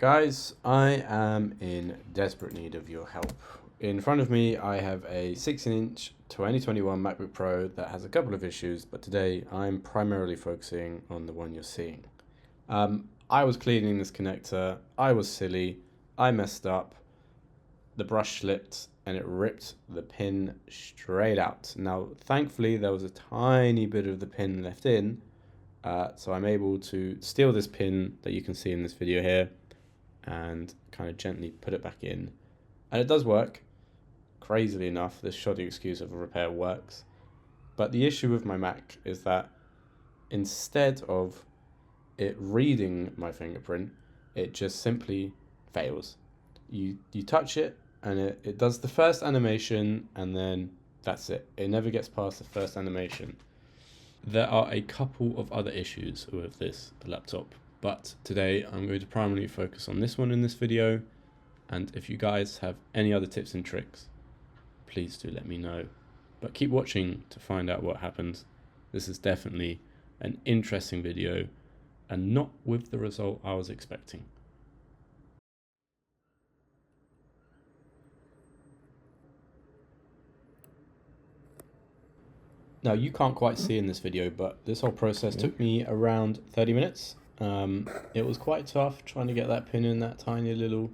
Guys, I am in desperate need of your help. In front of me, I have a 16-inch 2021 MacBook Pro that has a couple of issues, but today I'm primarily focusing on the one you're seeing. I was cleaning this connector, I was silly, I messed up, the brush slipped, and it ripped the pin straight out. Now, thankfully, there was a tiny bit of the pin left in, so I'm able to steal this pin that you can see in this video here, and kind of gently put it back in, and it does work. Crazily enough, this shoddy excuse of a repair works. But the issue with my Mac is that instead of it reading my fingerprint, it just simply fails. You touch it and it does the first animation, and then that's it. It never gets past the first animation. There are a couple of other issues with this laptop, but today I'm going to primarily focus on this one in this video, and if you guys have any other tips and tricks, please do let me know. But keep watching to find out what happens. This is definitely an interesting video, and not with the result I was expecting. Now, you can't quite see in this video, but this whole process took me around 30 minutes. It was quite tough trying to get that pin in that tiny little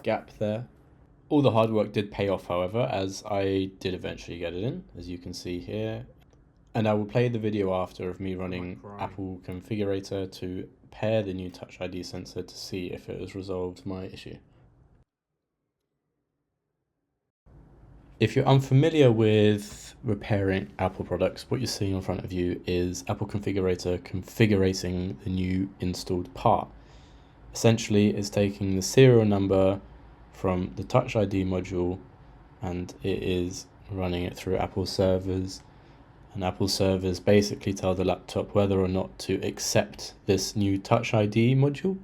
gap there. All the hard work did pay off, however, as I did eventually get it in, as you can see here. And I will play the video after of me running Apple Configurator to pair the new TouchID sensor to see if it has resolved my issue. If you're unfamiliar with repairing Apple products, what you're seeing in front of you is Apple Configurator configuring the new installed part. Essentially, it's taking the serial number from the TouchID module and it is running it through Apple servers. And Apple servers basically tell the laptop whether or not to accept this new TouchID module.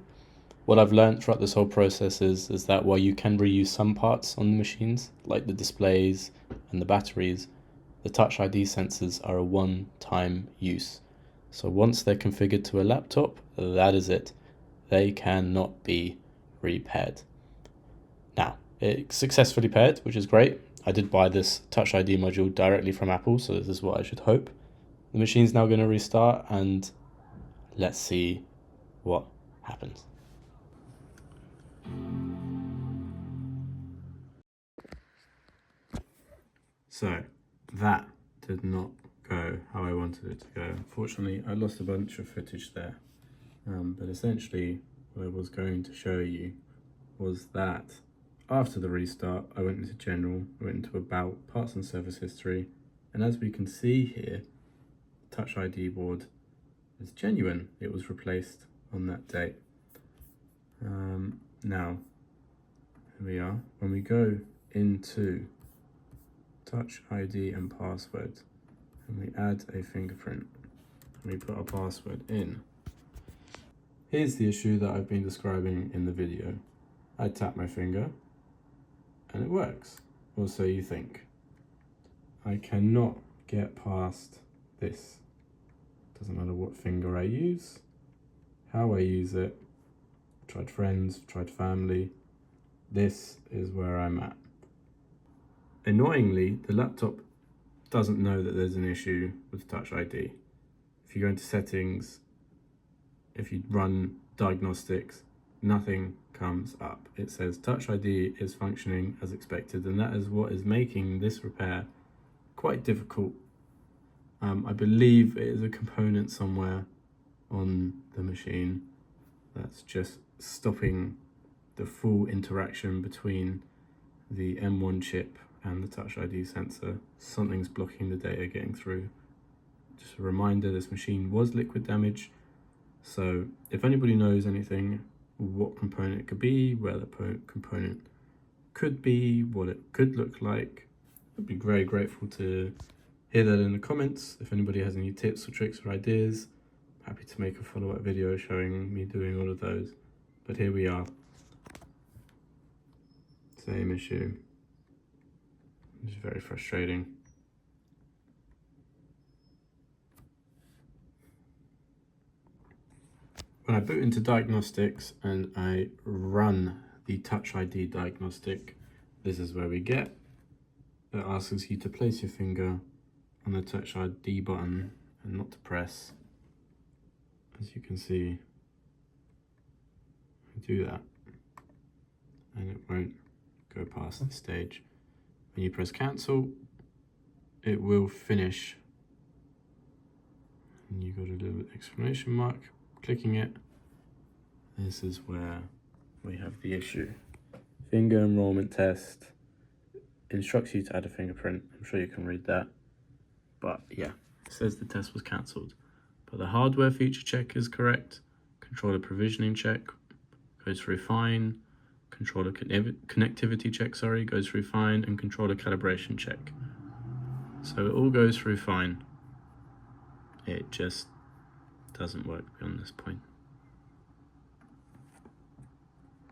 What I've learned throughout this whole process is that while you can reuse some parts on the machines, like the displays and the batteries, the TouchID sensors are a one-time use. So once they're configured to a laptop, that is it. They cannot be repaired. Now, it's successfully paired, which is great. I did buy this TouchID module directly from Apple, so this is what I should hope. The machine's now going to restart, and let's see what happens. So that did not go how I wanted it to go. Unfortunately, I lost a bunch of footage there. But essentially, what I was going to show you was that after the restart, I went into General, I went into About, Parts and Service History, and as we can see here, the TouchID board is genuine. It was replaced on that date. Now, here we are. When we go into TouchID and password, and we add a fingerprint, and we put our password in, here's the issue that I've been describing in the video. I tap my finger, and it works, or so you think. I cannot get past this. Doesn't matter what finger I use, how I use it. Tried friends, tried family. This is where I'm at. Annoyingly, the laptop doesn't know that there's an issue with TouchID. If you go into settings, if you run diagnostics, nothing comes up. It says TouchID is functioning as expected, and that is what is making this repair quite difficult. I believe it is a component somewhere on the machine that's just stopping the full interaction between the M1 chip and the TouchID sensor. Something's blocking the data getting through. Just a reminder, this machine was liquid damage, so if anybody knows anything, what component it could be, where the component could be, what it could look like, I'd be very grateful to hear that in the comments. If anybody has any tips or tricks or ideas, happy to make a follow-up video showing me doing all of those. But here we are. Same issue. It's very frustrating. when I boot into diagnostics and I run the TouchID diagnostic, this is where we get. It asks you to place your finger on the TouchID button and not to press. As you can see, I do that and it won't go past this stage. When you press cancel, it will finish. And you got a little exclamation mark. Clicking it, this is where we have the issue. Finger enrollment test instructs you to add a fingerprint. I'm sure you can read that. But yeah, it says the test was cancelled. But the hardware feature check is correct. Controller provisioning check goes through fine. Controller connectivity check, goes through fine. And controller calibration check. So it all goes through fine. It just doesn't work beyond this point.